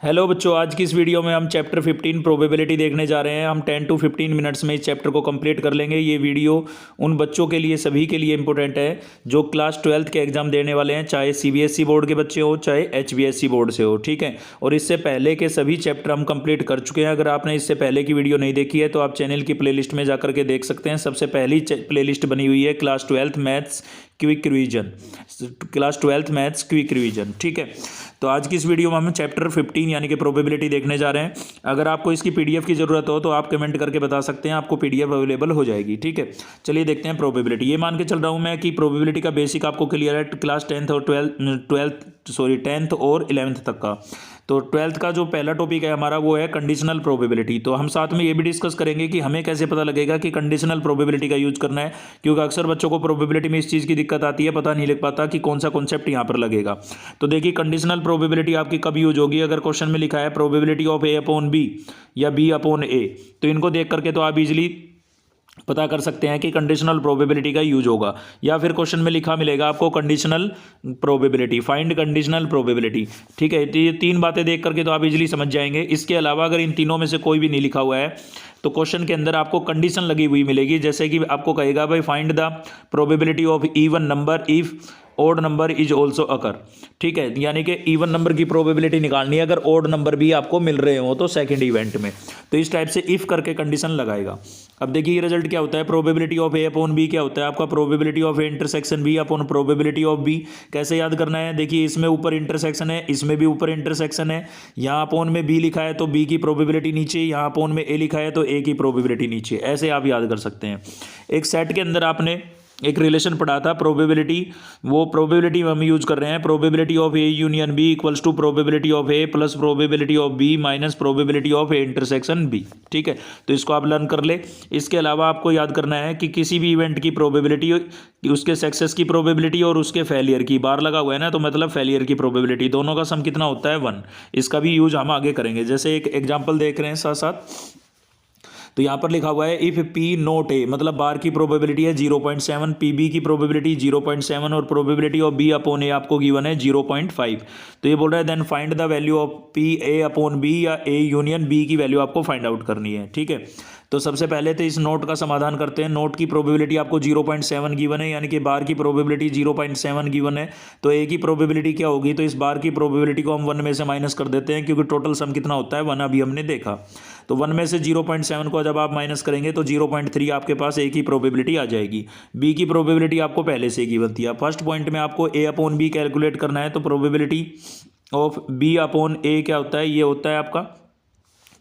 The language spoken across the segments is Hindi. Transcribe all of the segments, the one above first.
हेलो बच्चों, आज की इस वीडियो में हम चैप्टर 15 प्रोबेबिलिटी देखने जा रहे हैं। हम 10 to 15 मिनट्स में इस चैप्टर को कंप्लीट कर लेंगे। ये वीडियो उन बच्चों के लिए, सभी के लिए इंपॉर्टेंट है जो क्लास 12th के एग्जाम देने वाले हैं, चाहे सीबीएसई बोर्ड के बच्चे हो चाहे एचबीएसई बोर्ड से हो, ठीक है। और इससे पहले के सभी चैप्टर हम कंप्लीट कर चुके हैं। अगर आपने इससे पहले की वीडियो नहीं देखी है तो आप चैनल की प्लेलिस्ट में जाकर के देख सकते हैं। सबसे पहली प्लेलिस्ट बनी हुई है class 12th maths quick revision, class 12th maths quick revision, ठीक है। तो आज की इस वीडियो में हम चैप्टर 15 यानी कि प्रोबेबिलिटी देखने जा रहे हैं। अगर आपको इसकी पीडीएफ की ज़रूरत हो तो आप कमेंट करके बता सकते हैं, आपको पीडीएफ अवेलेबल हो जाएगी, ठीक है। चलिए देखते हैं प्रोबेबिलिटी। ये मान के चल रहा हूँ मैं कि प्रोबेबिलिटी का बेसिक आपको क्लियर है क्लास 10th और 10th और 11th तक का। तो 12th का जो पहला टॉपिक है हमारा वो है कंडीशनल प्रोबेबिलिटी। तो हम साथ में ये भी डिस्कस करेंगे कि हमें कैसे पता लगेगा कि कंडीशनल प्रोबेबिलिटी का यूज करना है, क्योंकि अक्सर बच्चों को प्रोबेबिलिटी में इस चीज़ की दिक्कत आती है, पता नहीं लग पाता कि कौन सा कॉन्सेप्ट यहाँ पर लगेगा। तो देखिए कंडीशनल प्रोबेबिलिटी आपकी कब यूज होगी, अगर क्वेश्चन में लिखा है probability of A upon B या बी अपॉन ए, तो इनको देख करके तो आप इजिली पता कर सकते हैं कि कंडीशनल प्रोबेबिलिटी का यूज होगा। या फिर क्वेश्चन में लिखा मिलेगा आपको conditional probability, find conditional probability, ठीक है। तो ये तीन बातें देख करके तो आप इजीली समझ जाएंगे। इसके अलावा अगर इन तीनों में से कोई भी नहीं लिखा हुआ है तो क्वेश्चन के अंदर आपको कंडीशन लगी हुई मिलेगी, जैसे कि आपको कहेगा भाई find the probability of even number if odd number is also occur, ठीक है। यानी कि इवन नंबर की प्रोबेबिलिटी निकालनी है अगर ओड नंबर भी आपको मिल रहे हो तो सेकंड इवेंट में। तो इस टाइप से इफ करके कंडीशन लगाएगा। अब देखिए ये रिजल्ट क्या होता है, probability of A upon B क्या होता है आपका, probability of A intersection B upon probability of B. कैसे याद करना है, देखिए इसमें ऊपर इंटरसेक्शन है, इसमें भी ऊपर इंटरसेक्शन है, यहाँ अपॉन में बी लिखा है तो बी की प्रोबेबिलिटी नीचे, यहाँ अपॉन में ए लिखा है तो ए की प्रोबेबिलिटी नीचे। ऐसे आप याद कर सकते हैं। एक सेट के अंदर आपने एक रिलेशन पढ़ा था प्रोबेबिलिटी, वो प्रोबेबिलिटी हम यूज कर रहे हैं, probability of A union B equals to probability of A plus probability of B minus probability of A intersection B, ठीक है। तो इसको आप लर्न कर ले। इसके अलावा आपको याद करना है कि किसी भी इवेंट की प्रोबेबिलिटी, उसके सक्सेस की प्रोबेबिलिटी और उसके फेलियर की, बार लगा हुआ है ना तो मतलब फेलियर की प्रोबेबिलिटी, दोनों का सम कितना होता है 1। इसका भी यूज हम आगे करेंगे। जैसे एक एग्जाम्पल देख रहे हैं साथ साथ, तो यहाँ पर लिखा हुआ है इफ पी नोट ए, मतलब बार की प्रोबेबिलिटी है 0.7, पी बी की प्रोबेबिलिटी 0.7 और probability of B upon A आपको गिवन है 0.5। तो ये बोल रहा है then find the value of P A upon B या ए यूनियन बी की वैल्यू आपको फाइंड आउट करनी है, ठीक है। तो सबसे पहले तो इस नोट का समाधान करते हैं। नोट की प्रोबेबिलिटी आपको 0.7 गिवन है, यानी कि बार की प्रोबेबिलिटी 0.7 गिवन है। तो ए की प्रोबेबिलिटी क्या होगी, तो इस बार की प्रोबेबिलिटी को हम 1 में से माइनस कर देते हैं, क्योंकि टोटल सम कितना होता है 1, अभी हमने देखा। तो 1 में से 0.7 को जब आप माइनस करेंगे तो 0.3 आपके पास ए की प्रोबेबिलिटी आ जाएगी। बी की प्रोबेबिलिटी आपको पहले से गिवन थी। फर्स्ट पॉइंट में आपको ए अपॉन बी कैलकुलेट करना है, तो प्रोबेबिलिटी ऑफ बी अपॉन ए क्या होता है, ये होता है आपका,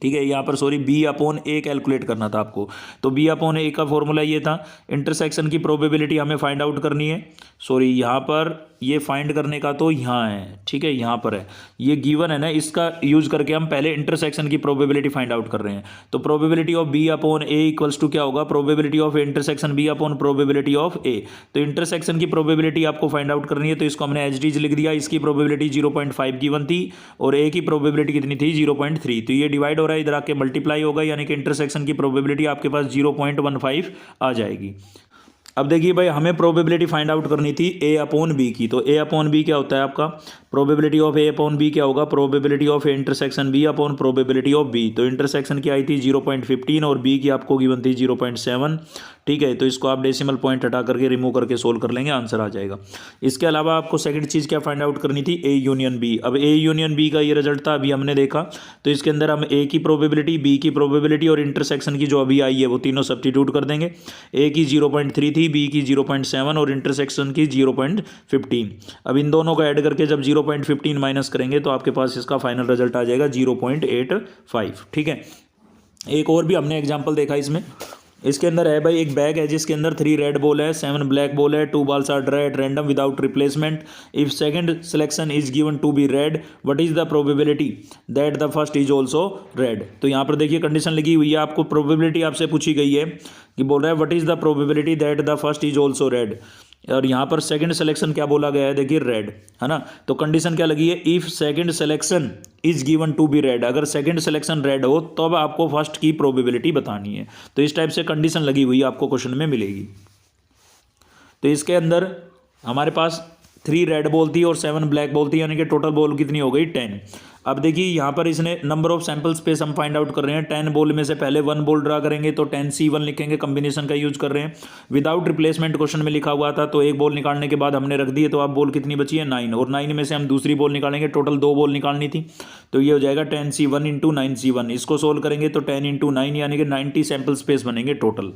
ठीक है। यहाँ पर sorry B upon A calculate करना था आपको। तो बी अपॉन ए का फॉर्मूला ये था। इंटरसेक्शन की प्रोबेबिलिटी हमें फाइंड आउट करनी है, सॉरी यहाँ पर ये फाइंड करने का तो यहाँ है, ठीक है, यहाँ पर है, ये गिवन है ना, इसका यूज करके हम पहले इंटरसेक्शन की प्रोबेबिलिटी फाइंड आउट कर रहे हैं। तो probability of B upon A equals to क्या होगा, probability of intersection B upon probability of A. तो इंटरसेक्शन की प्रोबेबिलिटी आपको फाइंड आउट करनी है, तो इसको हमने एच डीज लिख दिया। इसकी प्रोबेबिलिटी 0.5 गिवन थी और ए की प्रोबेबिलिटी कितनी थी 0.3। तो ये डिवाइड हो रहा है, इधर आके मल्टीप्लाई होगा, यानी कि इंटरसेक्शन की प्रोबेबिलिटी आपके पास 0.15 आ जाएगी। अब देखिए भाई हमें प्रोबेबिलिटी फाइंड आउट करनी थी ए अपॉन बी की। तो ए अपॉन बी क्या होता है आपका, probability of A upon B क्या होगा, probability of intersection B upon probability of B. तो इंटरसेक्शन की आई थी 0.15 और बी की आपको गिवन थी 0.7, ठीक है। तो इसको आप डेसिमल पॉइंट हटा करके रिमूव करके सोल्व कर लेंगे, आंसर आ जाएगा। इसके अलावा आपको सेकंड चीज़ क्या फाइंड आउट करनी थी, ए यूनियन बी। अब ए यूनियन बी का ये रिजल्ट था, अभी हमने देखा। तो इसके अंदर हम ए की प्रोबेबिलिटी, बी की प्रोबेबिलिटी और इंटरसेक्शन की जो अभी आई है वो तीनों सब्स्टिट्यूट कर देंगे। ए की 0.3 थी, बी की 0.7 और इंटरसेक्शन की 0.15। अब इन दोनों का ऐड करके जब 0.15 माइनस करेंगे तो आपके पास इसका फाइनल रिजल्ट आ जाएगा 0.85, ठीक है। एक और भी हमने एग्जाम्पल देखा इसमें। इसके अंदर है भाई एक बैग है जिसके अंदर 3 रेड बॉल है, 7 ब्लैक बॉल है, 2 balls are draw at random without replacement. If second selection is given to be red, what is the probability that the first is also red. तो यहाँ पर देखिए कंडीशन लगी हुई है, आपको प्रोबेबिलिटी आपसे पूछी गई है कि बोल रहा है what is the probability that the first is also red, और यहाँ पर सेकंड सिलेक्शन क्या बोला गया है, देखिए रेड, है ना। तो कंडीशन क्या लगी है, if second selection is given to be red, अगर सेकंड सिलेक्शन रेड हो तब तो आपको फर्स्ट की प्रोबेबिलिटी बतानी है। तो इस टाइप से कंडीशन लगी हुई आपको क्वेश्चन में मिलेगी। तो इसके अंदर हमारे पास 3 रेड बॉल थी और 7 ब्लैक बॉल थी, यानी कि टोटल बॉल कितनी हो गई 10। अब देखिए यहाँ पर इसने नंबर ऑफ सैंपल स्पेस हम फाइंड आउट कर रहे हैं। 10 बॉल में से पहले 1 बॉल ड्रा करेंगे तो 10C1 लिखेंगे, कम्बिनेशन का यूज कर रहे हैं। विदाउट रिप्लेसमेंट क्वेश्चन में लिखा हुआ था, तो एक बॉल निकालने के बाद हमने रख दी है, तो अब बॉल कितनी बची है 9, और 9 में से हम दूसरी बॉल निकालेंगे, टोटल 2 बॉल निकालनी थी, तो ये हो जाएगा 10C1 इंटू 9C1। इसको सोल्व करेंगे तो 10 इंटू 9 यानी कि 90 सैंपल स्पेस बनेंगे टोटल।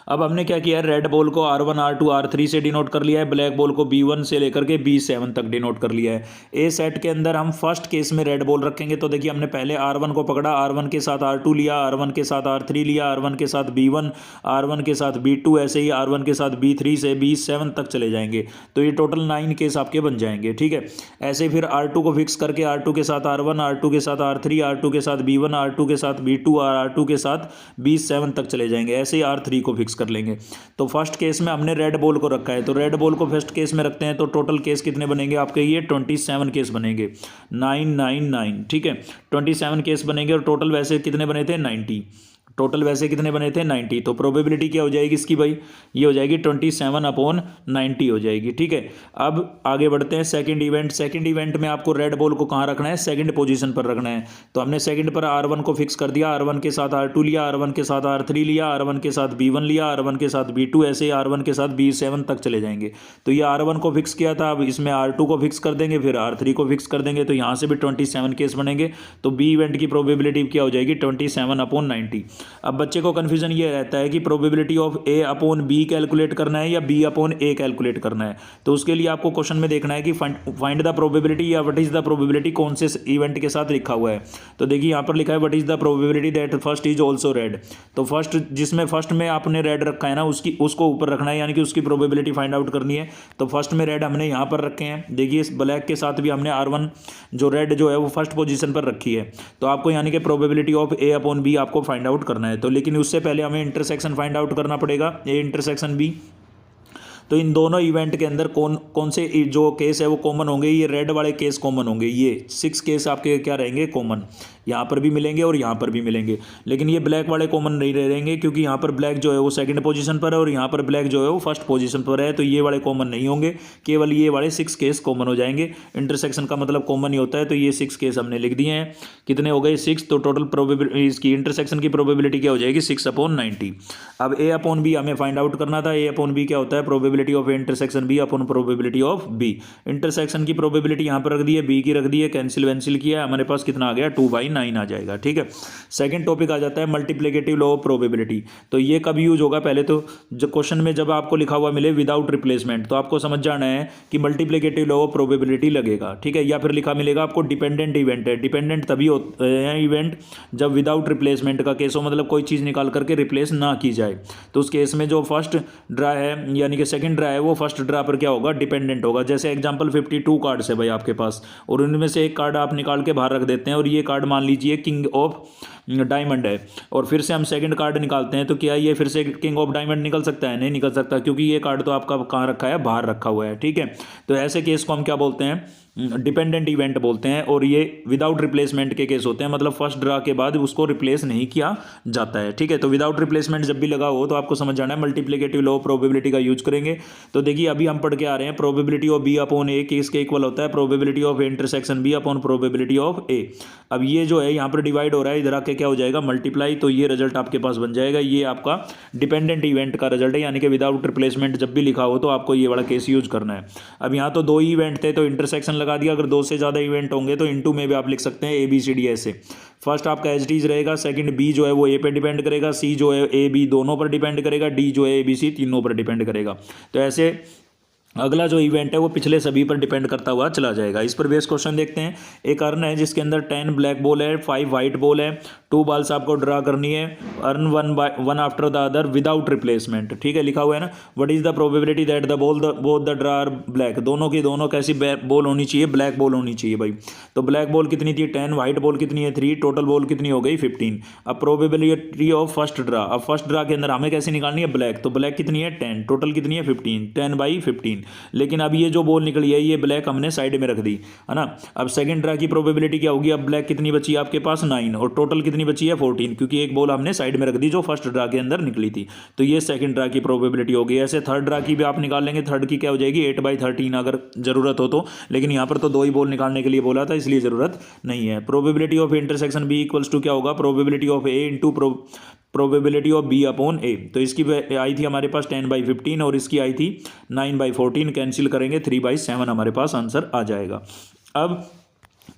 अब हमने क्या किया है, रेड बॉल को R1 R2 R3 से डिनोट कर लिया है, ब्लैक बॉल को B1 से लेकर के B7 तक डिनोट कर लिया है। ए सेट के अंदर हम फर्स्ट केस में रेड बॉल रखेंगे, तो देखिए हमने पहले R1 को पकड़ा, R1 के साथ R2 लिया, R1 के साथ R3 लिया, R1 के साथ B1, R1 के साथ B2, ऐसे ही R1 के साथ B3 से B7 तक चले जाएंगे, तो ये टोटल 9 केस आपके बन जाएंगे। ठीक है, ऐसे फिर R2 को फिक्स करके R2 के साथ R1, R2 के साथ R3, R2 के साथ B1, R2 के साथ B2 और R2 के साथ B7 तक चले जाएंगे, ऐसे ही R3 को फिक्स कर लेंगे। तो फर्स्ट केस में हमने रेड बॉल को रखा है, तो रेड बॉल को फर्स्ट केस में रखते हैं, तो टोटल केस कितने बनेंगे आपके, ये 27 केस बनेंगे, 999। ठीक है, 27 केस बनेंगे, और टोटल वैसे कितने बने थे 90, टोटल वैसे कितने बने थे 90। तो प्रोबेबिलिटी क्या हो जाएगी इसकी भाई, ये हो जाएगी 27/90 हो जाएगी। ठीक है, अब आगे बढ़ते हैं सेकंड इवेंट। सेकंड इवेंट में आपको रेड बॉल को कहाँ रखना है, सेकंड पोजीशन पर रखना है, तो हमने सेकंड पर R1 को फिक्स कर दिया, R1 के साथ R2 लिया, R1 के साथ R3 लिया, R1 के साथ B1 लिया, R1 के साथ B2, ऐसे ही R1 के साथ B7 तक चले जाएंगे। तो ये R1 को फिक्स किया था, अब इसमें R2 को फिक्स कर देंगे, फिर R3 को फिक्स कर देंगे, तो यहाँ से भी 27 केस बनेंगे। तो बी इवेंट की प्रोबेबिलिटी क्या हो जाएगी 27/90। अब बच्चे को कन्फ्यूजन ये रहता है कि प्रोबेबिलिटी ऑफ A/B कैलकुलेट करना है या B/A कैलकुलेट करना है, तो उसके लिए आपको क्वेश्चन में देखना है कि फाइंड द प्रोबेबिलिटी या व्हाट इज द प्रोबेबिलिटी कौन से इवेंट के साथ लिखा हुआ है। तो देखिए यहाँ पर लिखा है what is the probability that first is also red, तो फर्स्ट जिसमें फर्स्ट में आपने रेड रखा है ना, उसको ऊपर रखना है, यानी कि उसकी प्रोबेबिलिटी फाइंड आउट करनी है। तो फर्स्ट में रेड हमने यहाँ पर रखे हैं, देखिए इस ब्लैक के साथ भी हमने R1 जो रेड जो है वो फर्स्ट पोजीशन पर रखी है, तो आपको यानी कि प्रोबेबिलिटी ऑफ A/B आपको फाइंड आउट करना है। तो लेकिन उससे पहले हमें इंटरसेक्शन फाइंड आउट करना पड़ेगा, A इंटरसेक्शन B। तो इन दोनों इवेंट के अंदर कौन से जो केस है वो कॉमन होंगे, ये रेड वाले केस कॉमन होंगे, ये 6 केस आपके क्या रहेंगे कॉमन, यहाँ पर भी मिलेंगे और यहाँ पर भी मिलेंगे। लेकिन ये ब्लैक वाले कॉमन नहीं रहेंगे, क्योंकि यहाँ पर ब्लैक जो है वो सेकंड पोजीशन पर है और यहाँ पर ब्लैक जो है वो फर्स्ट पोजीशन पर है, तो ये वाले कॉमन नहीं होंगे, केवल ये वाले 6 केस कॉमन हो जाएंगे। इंटरसेक्शन का मतलब कॉमन ही होता है, तो ये 6 केस हमने लिख दिए हैं, कितने हो गए 6, तो टोटल प्रोबेबिलिटी इसकी इंटरसेक्शन की प्रोबेबिलिटी क्या हो जाएगी 6/90। अब A/B हमें फाइंड आउट करना था, A/B क्या होता है, probability of intersection B upon probability of B। Intersection की प्रोबेबिलिटी यहाँ पर रख दी है, B की रख दी है, कैंसिल किया है, हमारे पास कितना आ गया 2/9 आ जाएगा। ठीक है, सेकंड टॉपिक आ जाता है मल्टीप्लिकेटिव लॉ ऑफ प्रोबेबिलिटी। तो ये कब यूज होगा, पहले तो जो क्वेश्चन में जब आपको लिखा हुआ मिले विदाउट रिप्लेसमेंट, तो आपको समझ जाना है कि मल्टीप्लिकेटिव लॉ ऑफ प्रोबेबिलिटी लगेगा। ठीक है, या फिर लिखा मिलेगा आपको डिपेंडेंट इवेंट है, डिपेंडेंट तभी होते हैं इवेंट जब विदाउट रिप्लेसमेंट का केस हो, मतलब कोई चीज़ निकाल करके रिप्लेस ना की जाए, तो उस केस में जो फर्स्ट ड्रा है यानी कि सेकंड ड्रा है वो फर्स्ट ड्रा पर क्या होगा डिपेंडेंट होगा। जैसे एग्जांपल 52 कार्ड्स है भाई आपके पास, और उनमें से एक कार्ड आप निकाल के बाहर रख देते हैं, और ये कार्ड मान लीजिए किंग ऑफ डायमंड है, और फिर से हम सेकंड कार्ड निकालते हैं, तो क्या ये फिर से किंग ऑफ डायमंड निकल सकता है, नहीं निकल सकता, क्योंकि ये कार्ड तो आपका कहाँ रखा है, बाहर रखा हुआ है। ठीक है, तो ऐसे केस को हम क्या बोलते हैं, डिपेंडेंट इवेंट बोलते हैं, और ये विदाउट रिप्लेसमेंट के केस होते हैं, मतलब फर्स्ट ड्रा के बाद उसको रिप्लेस नहीं किया जाता है। ठीक है, तो विदाउट रिप्लेसमेंट जब भी लगा हो तो आपको समझ जाना है मल्टीप्लिकेटिव लॉ ऑफ प्रोबेबिलिटी का यूज करेंगे। तो देखिए अभी हम पढ़ के आ रहे हैं प्रोबेबिलिटी ऑफ B/A केस के इक्वल होता है probability of intersection B upon probability of A। अब ये जो है यहाँ पर डिवाइड हो रहा है, इधर आके क्या हो जाएगा मल्टीप्लाई, तो ये रिजल्ट आपके पास बन जाएगा, ये आपका डिपेंडेंट इवेंट का रिजल्ट है, यानी कि विदाउट रिप्लेसमेंट जब भी लिखा हो तो आपको ये वाला केस यूज करना है। अब यहाँ तो 2 ही इवेंट थे तो इंटरसेक्शन लगा दिया, अगर 2 से ज़्यादा इवेंट होंगे तो इनटू में भी आप लिख सकते हैं ABCD ऐसे। फर्स्ट आपका एच रहेगा, सेकंड B जो है वो A पे डिपेंड करेगा, C जो है AB दोनों पर डिपेंड करेगा, D जो है ABC तीनों पर डिपेंड करेगा। तो ऐसे अगला जो इवेंट है वो पिछले सभी पर डिपेंड करता हुआ चला जाएगा। इस पर बेस क्वेश्चन देखते हैं। एक अर्न है जिसके अंदर 10 ब्लैक बॉल है, 5 वाइट बॉल है, 2 बॉल्स आपको ड्रा करनी है, urn one after the other without replacement. ठीक है, लिखा हुआ है ना, what is the probability that the ball both the draw are black, दोनों की दोनों कैसी बॉल होनी चाहिए, ब्लैक बॉल होनी चाहिए भाई। तो ब्लैक बॉल कितनी थी 10, वाइट बॉल कितनी है 3, टोटल बॉल कितनी हो गई 15। अब प्रोबेबिलिटी ऑफ फर्स्ट ड्रा, अब फर्स्ट ड्रा के अंदर हमें कैसे निकालनी है ब्लैक, तो ब्लैक कितनी है 10, टोटल कितनी है 15, 10/15। लेकिन अब ये जो बॉल निकली है ये ब्लैक हमने साइड में रख दी, है ना। अब सेकंड ड्रा की प्रोबेबिलिटी क्या होगी, अब ब्लैक कितनी बची है आपके पास 9 और टोटल कितनी बची है 14, क्योंकि एक बॉल हमने साइड में रख दी जो फर्स्ट ड्रा के अंदर निकली थी। तो ये सेकंड ड्रा की प्रोबेबिलिटी होगी। ऐसे थर्ड ड्रा की भी आप निकाल लेंगे, थर्ड की क्या हो जाएगी 8/13 अगर जरूरत हो तो, लेकिन यहाँ पर तो 2 ही बॉल निकालने के लिए बोला था इसलिए जरूरत नहीं है। Probability of intersection B equals to क्या होगा, probability of A into probability of B upon A. तो इसकी आई थी हमारे पास 10/15 और इसकी आई थी 9/14, कैंसिल करेंगे 3/7 हमारे पास आंसर आ जाएगा। अब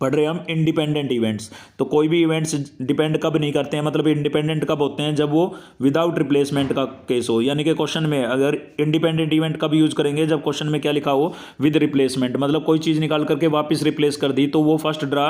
पढ़ रहे हैं हम इंडिपेंडेंट इवेंट्स। तो कोई भी इवेंट्स डिपेंड कब नहीं करते हैं, मतलब इंडिपेंडेंट कब होते हैं, जब वो विदाउट रिप्लेसमेंट का केस हो। यानी कि क्वेश्चन में अगर इंडिपेंडेंट इवेंट कब यूज करेंगे, जब क्वेश्चन में क्या लिखा हो विद रिप्लेसमेंट, मतलब कोई चीज़ निकाल करके वापस रिप्लेस कर दी तो वो फर्स्ट ड्रा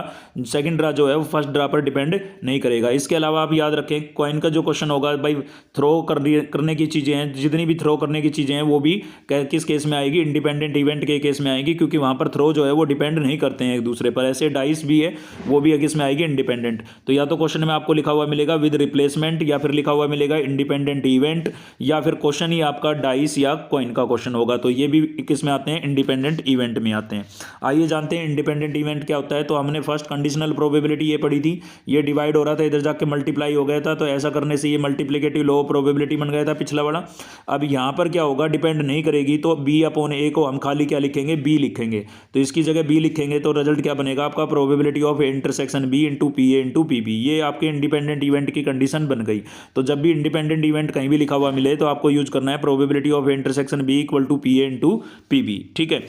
सेकंड ड्रा जो है वो फर्स्ट ड्रा पर डिपेंड नहीं करेगा। इसके अलावा आप याद रखें कॉइन का जो क्वेश्चन होगा भाई थ्रो करने की चीज़ें हैं, जितनी भी थ्रो करने की चीज़ें हैं वो भी किस केस में आएगी, इंडिपेंडेंट इवेंट के केस में आएगी, क्योंकि वहाँ पर थ्रो जो है वो डिपेंड नहीं करते हैं एक दूसरे पर। ऐसे डाइस भी है वो भी किस में आएगी, इंडिपेंडेंट। तो या तो क्वेश्चन में आपको लिखा हुआ मिलेगा विद रिप्लेसमेंट, या फिर लिखा हुआ मिलेगा इंडिपेंडेंट इवेंट, या फिर क्वेश्चन ही आपका डाइस या कॉइन का क्वेश्चन होगा। तो ये भी किस में आते हैं, इंडिपेंडेंट इवेंट में आते हैं। आइए जानते हैं इंडिपेंडेंट इवेंट क्या होता है। तो हमने फर्स्ट कंडीशनल प्रोबेबिलिटी ये पढ़ी थी, ये डिवाइड हो रहा था इधर जाके मल्टीप्लाई हो गया था, तो ऐसा करने से ये मल्टीप्लिकेटिव लॉ प्रोबेबिलिटी बन गया था पिछला वाला। अब यहाँ पर क्या होगा, डिपेंड नहीं करेगी तो बी अपॉन ए को हम खाली क्या लिखेंगे, बी लिखेंगे। तो इसकी जगह बी लिखेंगे तो रिजल्ट क्या बनेगा आपका, probability of intersection B into P A into P B. ये आपके इंडिपेंडेंट इवेंट की कंडीशन बन गई। तो जब भी इंडिपेंडेंट इवेंट कहीं भी लिखा हुआ मिले तो आपको यूज करना है probability of intersection B equal to P A into P B, ठीक है।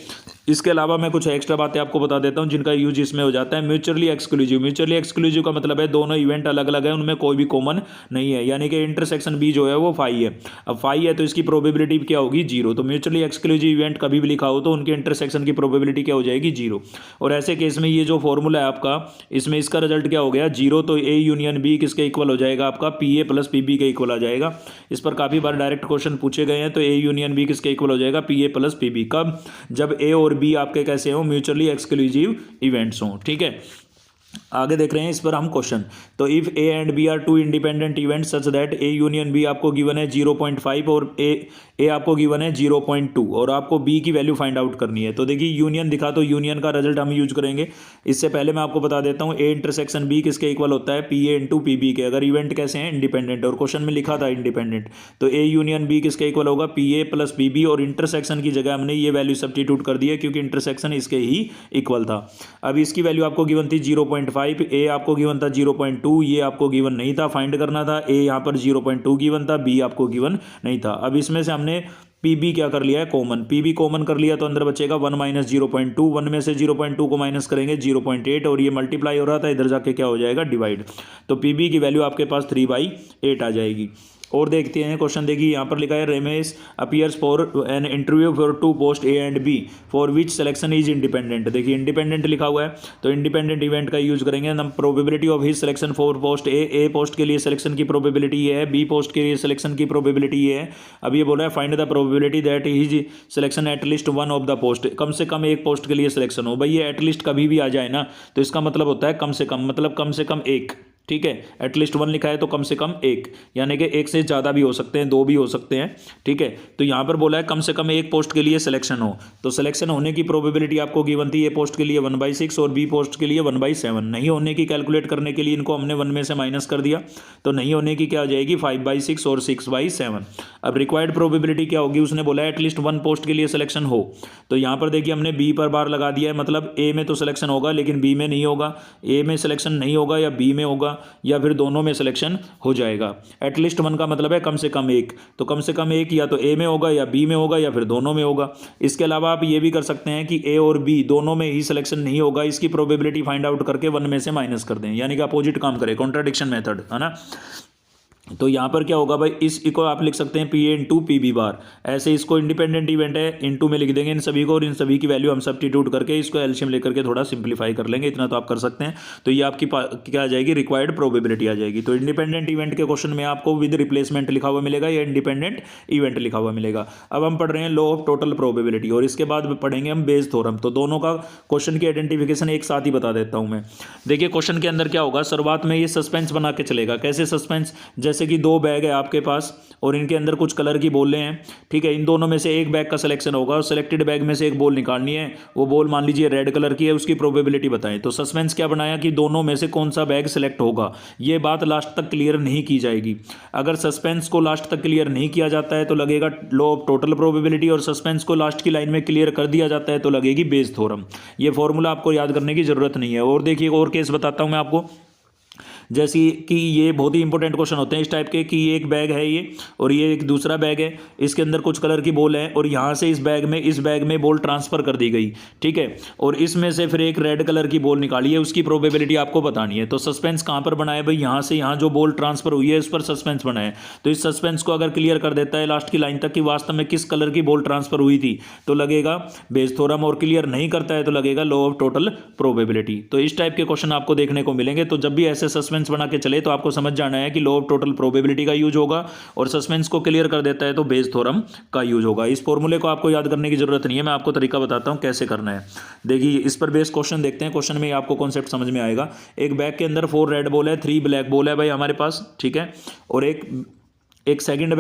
इसके अलावा मैं कुछ एक्स्ट्रा बातें आपको बता देता हूं जिनका यूज इसमें हो जाता है। म्यूचुअली एक्सक्लूसिव, म्यूचुअली एक्सक्लूसिव का मतलब है दोनों इवेंट अलग अलग है, उनमें कोई भी कॉमन नहीं है। यानी कि इंटरसेक्शन बी जो है वो फाई है, अब फाई है तो इसकी प्रोबेबिलिटी क्या होगी, 0। तो म्यूचुअली एक्सक्लूसिव इवेंट कभी भी लिखा हो तो उनके इंटरसेक्शन की प्रोबेबिलिटी क्या हो जाएगी, 0। और ऐसे केस में ये जो फॉर्मूला है आपका, इसमें इसका रिजल्ट क्या हो गया, 0। तो ए यूनियन बी किसके इक्वल हो जाएगा आपका, P A plus P B के इक्वल आ जाएगा। इस पर काफ़ी बार डायरेक्ट क्वेश्चन पूछे गए हैं। तो ए यूनियन बी किसके इक्वल हो जाएगा, P A plus P B. कब, जब ए और बी आपके कैसे हो, म्यूचुअली एक्सक्लूसिव इवेंट्स हों, ठीक है। आगे देख रहे हैं इस पर हम क्वेश्चन। तो if A and B are two independent event such that A union B आपको गिवन है 0.5 और ए आपको गिवन है 0.2 और आपको बी की वैल्यू फाइंड आउट करनी है। तो देखिए यूनियन दिखा, तो यूनियन का रिजल्ट हम यूज करेंगे। इससे पहले मैं आपको बता देता हूँ ए इंटरसेक्शन बी किसके इक्वल होता है, P A into P B के। अगर इवेंट कैसे हैं, इंडिपेंडेंट, और क्वेश्चन में लिखा था इंडिपेंडेंट, तो ए यूनियन बी किसके इक्वल होगा, P A plus P B, और इंटरसेक्शन की जगह हमने ये वैल्यू सब्स्टिट्यूट कर दी है क्योंकि इंटरसेक्शन इसके ही इक्वल था। अब इसकी वैल्यू आपको गिवन थी 0.5, ए आपको गिवन था 0.2, ये आपको गिवन नहीं था, फाइंड करना था। ए यहाँ पर 0.2 गिवन था, बी आपको गिवन नहीं था। अब इसमें से हमने पी बी क्या कर लिया है, कॉमन। पी बी कॉमन कर लिया तो अंदर बचेगा 1 माइनस 0.2, 1 में से 0.2 को माइनस करेंगे 0.8, और ये मल्टीप्लाई हो रहा था, इधर जाके क्या हो जाएगा, डिवाइड। तो पी बी की वैल्यू आपके पास 3/8 आ जाएगी। और देखते हैं क्वेश्चन, देखिए यहाँ पर लिखा है Ramesh appears for an interview for 2 post A and B for which selection is independent. देखिए इंडिपेंडेंट लिखा हुआ है तो इंडिपेंडेंट इवेंट का यूज करेंगे हम। Probability of his selection for post A post के लिए सिलेक्शन की प्रोबेबिलिटी ये है, बी पोस्ट के लिए सिलेक्शन की प्रोबेबिलिटी ये है। अब ये बोल रहा है find the probability that his selection at least 1 of the post, कम से कम एक पोस्ट के लिए सिलेक्शन हो। भाई ये एटलीस्ट कभी भी आ जाए ना तो इसका मतलब होता है कम से कम, मतलब कम से कम एक, ठीक है। एटलीस्ट 1 लिखा है तो कम से कम एक, यानी कि एक से ज़्यादा भी हो सकते हैं, 2 भी हो सकते हैं, ठीक है। तो यहाँ पर बोला है कम से कम एक पोस्ट के लिए सिलेक्शन हो। तो सिलेक्शन होने की प्रोबेबिलिटी आपको गिवन थी, ए पोस्ट के लिए 1/6 और बी पोस्ट के लिए 1/7। नहीं होने की कैलकुलेट करने के लिए इनको हमने 1 में से माइनस कर दिया, तो नहीं होने की क्या हो जाएगी, 5/6 और 6/7। अब रिक्वायर्ड प्रोबेबिलिटी क्या होगी, उसने बोला है एटलीस्ट 1 पोस्ट के लिए सिलेक्शन हो। तो यहाँ पर देखिए हमने बी पर बार लगा दिया है, मतलब ए में तो सिलेक्शन होगा लेकिन बी में नहीं होगा, ए में सिलेक्शन नहीं होगा या बी में होगा, या फिर दोनों में सिलेक्शन हो जाएगा। एटलीस्ट 1 का मतलब है कम से कम एक, तो कम से कम एक या तो ए में होगा या बी में होगा या फिर दोनों में होगा। इसके अलावा आप ये भी कर सकते हैं कि ए और बी दोनों में ही सिलेक्शन नहीं होगा, इसकी प्रोबेबिलिटी फाइंड आउट करके 1 में से माइनस कर दें, यानी कि अपोजिट काम करें, कॉन्ट्राडिक्शन मेथड, है ना। तो यहाँ पर क्या होगा भाई, इसको आप लिख सकते हैं P A into P B bar. ऐसे इसको इंडिपेंडेंट इवेंट है, इंटू में लिख देंगे इन सभी को, और इन सभी की वैल्यू हम सब्स्टिट्यूट करके इसको एलसीएम लेकर के थोड़ा सिंप्लीफाई कर लेंगे, इतना तो आप कर सकते हैं। तो ये आपकी क्या आ जाएगी, रिक्वायर्ड प्रोबेबिलिटी आ जाएगी। तो इंडिपेंडेंट इवेंट के क्वेश्चन में आपको विद रिप्लेसमेंट लिखा हुआ मिलेगा या इंडिपेंडेंट इवेंट लिखा हुआ मिलेगा। अब हम पढ़ रहे हैं लॉ ऑफ टोटल प्रोबेबिलिटी, और इसके बाद पढ़ेंगे हम बेस थ्योरम। तो दोनों का क्वेश्चन की आइडेंटिफिकेशन एक साथ ही बता देता हूँ मैं। देखिए क्वेश्चन के अंदर क्या होगा, शुरुआत में ये सस्पेंस बना के चलेगा। कैसे सस्पेंस, जैसे जैसे कि दो बैग है आपके पास और इनके अंदर कुछ कलर की बॉलें हैं, ठीक है। इन दोनों में से एक बैग का सिलेक्शन होगा और सिलेक्टेड बैग में से एक बॉल निकालनी है। वो बॉल मान लीजिए रेड कलर की है, उसकी प्रोबेबिलिटी बताएं। तो सस्पेंस क्या बनाया कि दोनों में से कौन सा बैग सिलेक्ट होगा, ये बात लास्ट तक क्लियर नहीं की जाएगी। अगर सस्पेंस को लास्ट तक क्लियर नहीं किया जाता है तो लगेगा लॉ ऑफ टोटल प्रोबेबिलिटी, और सस्पेंस को लास्ट की लाइन में क्लियर कर दिया जाता है तो लगेगी बेस थ्योरम। ये फॉर्मूला आपको याद करने की जरूरत नहीं है। और देखिए और केस बताता हूं मैं आपको, जैसे कि ये बहुत ही इंपॉर्टेंट क्वेश्चन होते हैं इस टाइप के, कि ये एक बैग है ये और ये एक दूसरा बैग है, इसके अंदर कुछ कलर की बॉल है और यहाँ से इस बैग में बॉल ट्रांसफर कर दी गई, ठीक है। और इसमें से फिर एक रेड कलर की बॉल निकाली है, उसकी प्रोबेबिलिटी आपको बतानी है। तो सस्पेंस कहाँ पर बना है भाई, यहाँ से यहाँ जो बॉल ट्रांसफर हुई है उस पर सस्पेंस बना है। तो इस सस्पेंस को अगर क्लियर कर देता है लास्ट की लाइन तक कि वास्तव में किस कलर की बॉल ट्रांसफर हुई थी तो लगेगा बेस थ्योरम, और क्लियर नहीं करता है तो लगेगा लॉ ऑफ टोटल प्रोबेबिलिटी। तो इस टाइप के क्वेश्चन आपको देखने को मिलेंगे। तो जब भी ऐसे सस्पेंस बना के चले तो आपको समझ जाना है कि लॉ ऑफ टोटल प्रोबेबिलिटी का यूज होगा, और सस्पेंस को क्लियर कर देता है तो बेस थ्योरम का यूज होगा। इस फॉर्मूले को आपको याद करने की जरूरत नहीं है, मैं आपको तरीका बताता हूं कैसे करना है। देखिए इस पर बेस क्वेश्चन देखते हैं, क्वेश्चन में आपको कॉन्सेप्ट समझ में आएगा। एक बैग के अंदर 4 रेड बॉल है, 3 ब्लैक बॉल है भाई हमारे पास, ठीक है। और एक सेकंड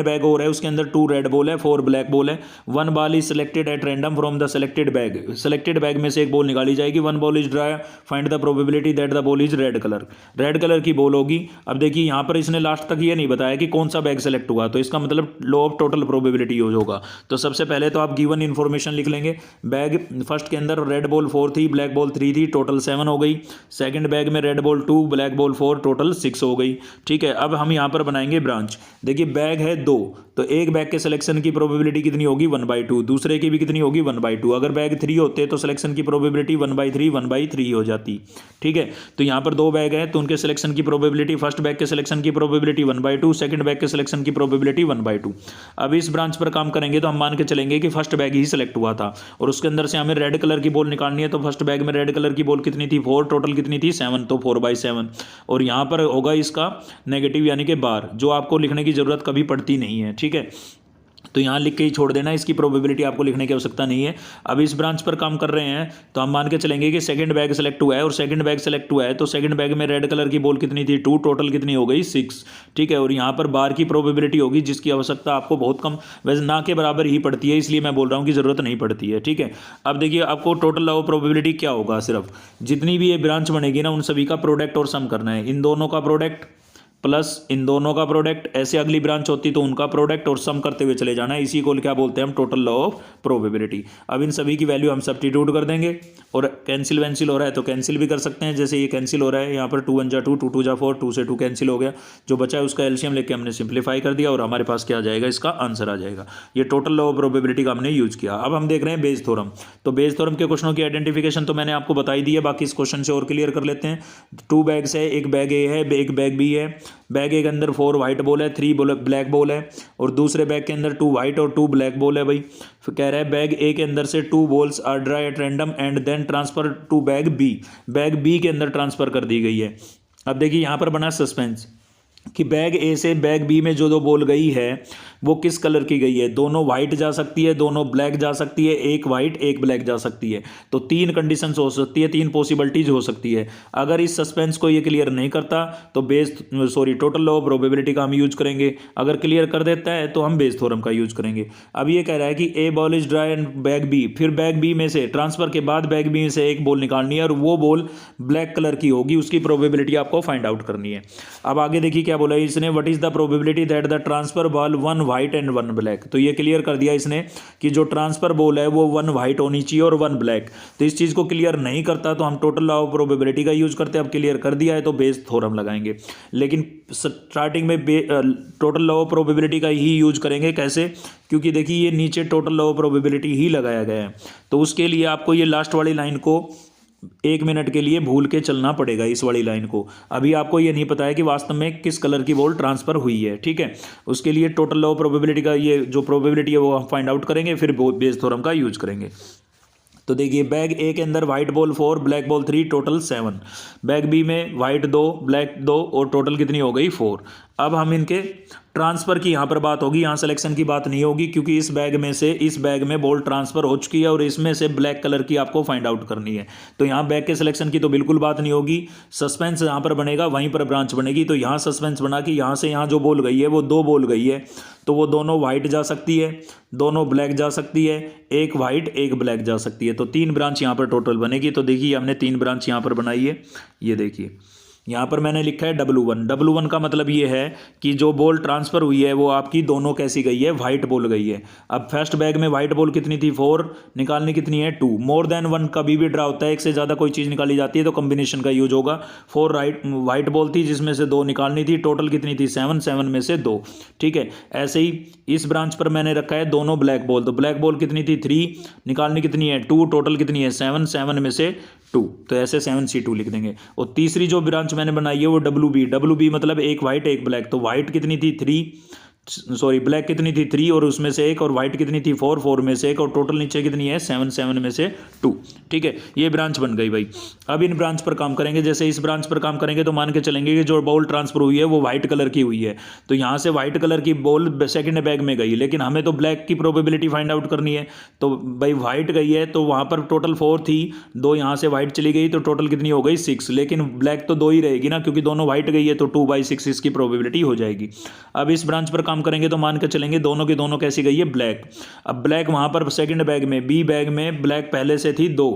बैग और है, उसके अंदर 2 रेड बॉल है, 4 ब्लैक बॉल है। 1 ball is selected at random from the selected bag में से एक बॉल निकाली जाएगी। 1 ball is dry, find the probability that the ball is red colour की बॉल होगी। अब देखिए यहाँ पर इसने लास्ट तक ये नहीं बताया कि कौन सा बैग सेलेक्ट हुआ, तो इसका मतलब law of total probability use होगा। तो सबसे पहले तो आप गिवन इन्फॉर्मेशन लिख लेंगे। बैग फर्स्ट के अंदर रेड बॉल 4 थी, ब्लैक बॉल 3 थी, टोटल 7 हो गई। सेकंड बैग में red ball 2, black ball 4, total 6 हो गई, ठीक है। अब हम यहाँ पर बनाएंगे ब्रांच। देखिए बैग है 2, तो एक बैग के सिलेक्शन की प्रोबेबिलिटी कितनी होगी 1/2, दूसरे की भी कितनी होगी 1/2। अगर बैग 3 होते तो सिलेक्शन की प्रोबेबिलिटी 1/3 हो जाती, ठीक है। तो यहाँ पर 2 बैग है तो उनके सिलेक्शन की प्रोबेबिलिटी, फर्स्ट बैग के सिलेक्शन की प्रोबेबिलिटी 1/2, सेकंड बैग के सिलेक्शन की प्रोबेबिलिटी 1/2। अब इस ब्रांच पर काम करेंगे तो हम मान के चलेंगे कि फर्स्ट बैग ही सिलेक्ट हुआ था और उसके अंदर से हमें रेड कलर की बॉल निकालनी है। तो फर्स्ट बैग में रेड कलर की बॉल कितनी थी 4, टोटल कितनी थी 7, तो 4/7। और यहाँ पर होगा इसका नेगेटिव यानी कि बार, जो आपको लिखने की जरूरत कभी पड़ती नहीं है, ठीक है। तो यहाँ लिख के ही छोड़ देना, इसकी प्रोबेबिलिटी आपको लिखने की आवश्यकता नहीं है। अब इस ब्रांच पर काम कर रहे हैं तो हम मान के चलेंगे कि सेकंड बैग सेलेक्ट हुआ है, और सेकंड बैग सेलेक्ट हुआ है तो सेकंड बैग में रेड कलर की बॉल कितनी थी 2, टोटल कितनी हो गई 6, ठीक है। और यहाँ पर बार की प्रोबेबिलिटी होगी जिसकी आवश्यकता आपको बहुत कम, वैसे ना के बराबर ही पड़ती है, इसलिए मैं बोल रहा हूँ कि जरूरत नहीं पड़ती है, ठीक है। अब देखिए आपको टोटल लॉ ऑफ प्रोबेबिलिटी क्या होगा, सिर्फ जितनी भी ये ब्रांच बनेगी ना उन सभी का प्रोडक्ट और सम करना है। इन दोनों का प्रोडक्ट प्लस इन दोनों का प्रोडक्ट, ऐसे अगली ब्रांच होती तो उनका प्रोडक्ट, और सम करते हुए चले जाना है। इसी को क्या बोलते हैं हम, टोटल लॉ ऑफ प्रोबेबिलिटी। अब इन सभी की वैल्यू हम सब्स्टिट्यूट कर देंगे, और कैंसिल वैंसिल हो रहा है तो कैंसिल भी कर सकते हैं। जैसे ये कैंसिल हो रहा है, यहाँ पर 2 1 जा 2, 2 2 जा 4, 2 से 2 कैंसिल हो गया, जो बचा है उसका एलसीएम लेके हमने सिंप्लीफाई कर दिया और हमारे पास क्या आ जाएगा, इसका आंसर आ जाएगा। ये टोटल लॉ ऑफ प्रोबेबिलिटी का हमने यूज किया। अब हम देख रहे हैं बेस थ्योरम। तो बेस थ्योरम के क्वेश्चनों की आइडेंटिफिकेशन तो मैंने आपको बताई दी है, बाकी इस क्वेश्चन से और क्लियर कर लेते हैं। 2 बैग्स है, एक बैग ए है, एक बैग बी है। बैग ए के अंदर 4 वाइट बॉल है, 3 ब्लैक बॉल है, और दूसरे बैग के अंदर 2 वाइट और 2 ब्लैक बॉल है भाई। फिर कह रहा है बैग ए के अंदर से 2 balls are drawn at random and then transfer to bag B, bag B के अंदर ट्रांसफर कर दी गई है। अब देखिए यहाँ पर बना सस्पेंस कि बैग ए से बैग बी में जो दो बॉल गई है वो किस कलर की गई है। दोनों वाइट जा सकती है, दोनों ब्लैक जा सकती है, एक वाइट एक ब्लैक जा सकती है। तो 3 कंडीशंस हो सकती है, 3 पॉसिबिलिटीज हो सकती है। अगर इस सस्पेंस को ये क्लियर नहीं करता तो टोटल लॉ ऑफ प्रोबेबिलिटी का हम यूज करेंगे। अगर क्लियर कर देता है तो हम बेस थ्योरम का यूज करेंगे। अब ये कह रहा है कि a ball is dry and bag B, फिर बैग बी में से ट्रांसफर के बाद बैग बी में से एक बॉल निकालनी है और वो बॉल ब्लैक कलर की होगी, उसकी प्रोबेबिलिटी आपको फाइंड आउट करनी है। अब आगे देखिए क्या बोला है इसने, what is the probability that the transfer ball 1 white and 1 black. तो ये क्लियर कर दिया इसने कि जो ट्रांसफर बॉल है वो 1 वाइट होनी चाहिए और 1 ब्लैक। तो इस चीज को क्लियर नहीं करता तो हम टोटल लॉ ऑफ प्रोबेबिलिटी का यूज करते हैं। अब क्लियर कर दिया है तो बेस थ्योरम लगाएंगे, लेकिन स्टार्टिंग में टोटल लॉ ऑफ प्रोबेबिलिटी का ही यूज करेंगे। कैसे, क्योंकि देखिए ये नीचे टोटल लॉ ऑफ प्रोबेबिलिटी ही लगाया गया है, तो उसके लिए आपको ये लास्ट वाली लाइन को 1 मिनट के लिए भूल के चलना पड़ेगा। इस वाली लाइन को अभी आपको ये नहीं पता है कि वास्तव में किस कलर की बॉल ट्रांसफर हुई है, ठीक है। उसके लिए टोटल लॉ ऑफ प्रोबेबिलिटी का ये जो प्रोबेबिलिटी है वो हम फाइंड आउट करेंगे, फिर बेस थ्योरम का यूज करेंगे। तो देखिए बैग ए के अंदर white ball 4, black ball 3, total 7। Bag B में वाइट 2, ब्लैक 2 और टोटल कितनी हो गई 4। अब हम इनके ट्रांसफ़र की यहाँ पर बात होगी, यहाँ सिलेक्शन की बात नहीं होगी, क्योंकि इस बैग में से इस बैग में बॉल ट्रांसफ़र हो चुकी है और इसमें से ब्लैक कलर की आपको फाइंड आउट करनी है। तो यहाँ बैग के सिलेक्शन की तो बिल्कुल बात नहीं होगी। सस्पेंस यहाँ पर बनेगा, वहीं पर ब्रांच बनेगी। तो यहाँ सस्पेंस बना कि यहाँ से यहाँ जो बॉल गई है वो 2 बॉल गई है, तो वो दोनों वाइट जा सकती है, दोनों ब्लैक जा सकती है, एक वाइट एक ब्लैक जा सकती है। तो 3 ब्रांच यहाँ पर टोटल बनेगी। तो देखिए हमने 3 ब्रांच यहाँ पर बनाई है। ये देखिए यहाँ पर मैंने लिखा है W1। W1 का मतलब ये है कि जो बॉल ट्रांसफ़र हुई है वो आपकी दोनों कैसी गई है, वाइट बॉल गई है। अब फर्स्ट बैग में वाइट बॉल कितनी थी, 4, निकालनी कितनी है, 2। मोर देन 1 कभी भी ड्रा होता है, एक से ज़्यादा कोई चीज़ निकाली जाती है तो कॉम्बिनेशन का यूज होगा। 4 वाइट बॉल थी जिसमें से 2 निकालनी थी, टोटल कितनी थी, 7, 7 में से 2। ठीक है, ऐसे ही इस ब्रांच पर मैंने रखा है दोनों ब्लैक बॉल, तो ब्लैक बॉल कितनी थी, 3, निकालनी कितनी है, 2, टोटल कितनी है, 7, 7 में से 2। तो ऐसे 7C2 लिख देंगे। और तीसरी जो ब्रांच मैंने बनाई है वो WB मतलब एक वाइट एक ब्लैक। तो वाइट कितनी थी, 3, सॉरी ब्लैक कितनी थी, 3 और उसमें से एक, और वाइट कितनी थी, 4, 4 में से एक, और टोटल नीचे कितनी है, 7, 7 में से 2। ठीक है, ये ब्रांच बन गई भाई। अब इन ब्रांच पर काम करेंगे। जैसे इस ब्रांच पर काम करेंगे तो मान के चलेंगे कि जो बॉल ट्रांसफर हुई है वो वाइट कलर की हुई है, तो यहाँ से वाइट कलर की बॉल सेकंड बैग में गई, लेकिन हमें तो ब्लैक की प्रोबेबिलिटी फाइंड आउट करनी है। तो भाई वाइट गई है तो वहाँ पर टोटल 4 थी, 2 यहाँ से वाइट चली गई, तो टोटल कितनी हो गई, 6। लेकिन ब्लैक तो 2 ही रहेगी ना, क्योंकि दोनों वाइट गई है, तो 2/6 इसकी प्रोबेबिलिटी हो जाएगी। अब इस ब्रांच पर काम करेंगे तो मान के चलेंगे दोनों की दोनों कैसी गई है, ब्लैक। अब ब्लैक वहाँ पर सेकंड बैग में, बी बैग में ब्लैक पहले से थी 2।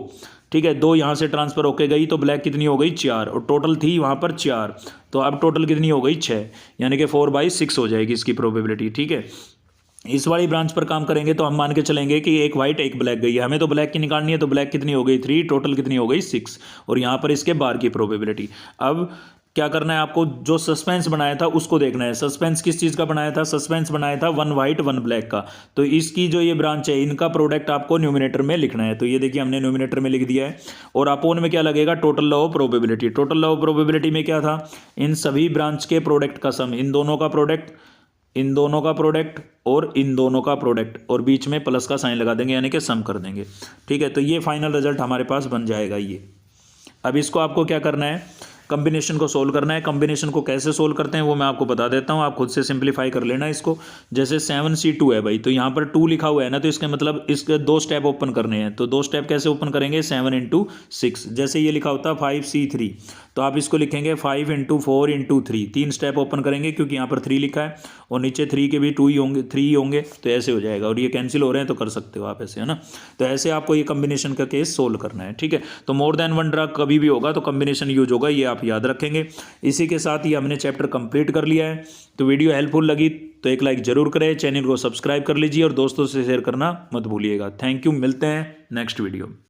ठीक है, 2 यहाँ से ट्रांसफ़र होके गई तो ब्लैक कितनी हो गई, 4, और टोटल थी वहाँ पर 4, तो अब टोटल कितनी हो गई, 6, यानी कि 4/6 हो जाएगी इसकी प्रोबेबिलिटी। ठीक है, इस वाली ब्रांच पर काम करेंगे तो हम मान के चलेंगे कि एक वाइट एक ब्लैक गई है, हमें तो ब्लैक की निकालनी है, तो ब्लैक कितनी हो गई, 3, टोटल कितनी हो गई, 6, और यहाँ पर इसके बार की प्रोबेबिलिटी। अब क्या करना है आपको, जो सस्पेंस बनाया था उसको देखना है। सस्पेंस किस चीज़ का बनाया था, सस्पेंस बनाया था 1 वाइट 1 ब्लैक का। तो इसकी जो ये ब्रांच है इनका प्रोडक्ट आपको न्यूमिनेटर में लिखना है। तो ये देखिए हमने न्यूमिनेटर में लिख दिया है। और अपोन में क्या लगेगा, total law of probability. Total law of probability में क्या था, इन सभी ब्रांच के प्रोडक्ट का सम, इन दोनों का प्रोडक्ट, इन दोनों का प्रोडक्ट और इन दोनों का प्रोडक्ट, और बीच में प्लस का साइन लगा देंगे, यानी कि सम कर देंगे। ठीक है, तो ये फाइनल रिजल्ट हमारे पास बन जाएगा ये। अब इसको आपको क्या करना है, कॉम्बिनेशन को सोल्व करना है। कॉम्बिनेशन को कैसे सोल्व करते हैं वो मैं आपको बता देता हूँ, आप खुद से सिंप्लीफाई कर लेना इसको। जैसे 7C2 है भाई, तो यहाँ पर 2 लिखा हुआ है ना, तो इसका मतलब इसके 2 स्टेप ओपन करने हैं। तो 2 स्टेप कैसे ओपन करेंगे, 7 × 6। जैसे ये लिखा होता है 5C3, तो आप इसको लिखेंगे 5 × 4 × 3। 3 स्टेप ओपन करेंगे क्योंकि यहाँ पर 3 लिखा है, और नीचे 3 के भी 2 ही होंगे, 3 ही होंगे, तो ऐसे हो जाएगा। और ये कैंसिल हो रहे हैं तो कर सकते हो आप ऐसे, है ना। तो ऐसे आपको ये कॉम्बिनेशन का केस सोल्व करना है। ठीक है, तो मोर देन 1 ड्रा कभी भी होगा तो कॉम्बिनेशन यूज होगा, ये आप याद रखेंगे। इसी के साथ ही हमने चैप्टर कंप्लीट कर लिया है। तो वीडियो हेल्पफुल लगी तो एक लाइक जरूर करें, चैनल को सब्सक्राइब कर लीजिए और दोस्तों से शेयर करना मत भूलिएगा। थैंक यू, मिलते हैं नेक्स्ट वीडियो।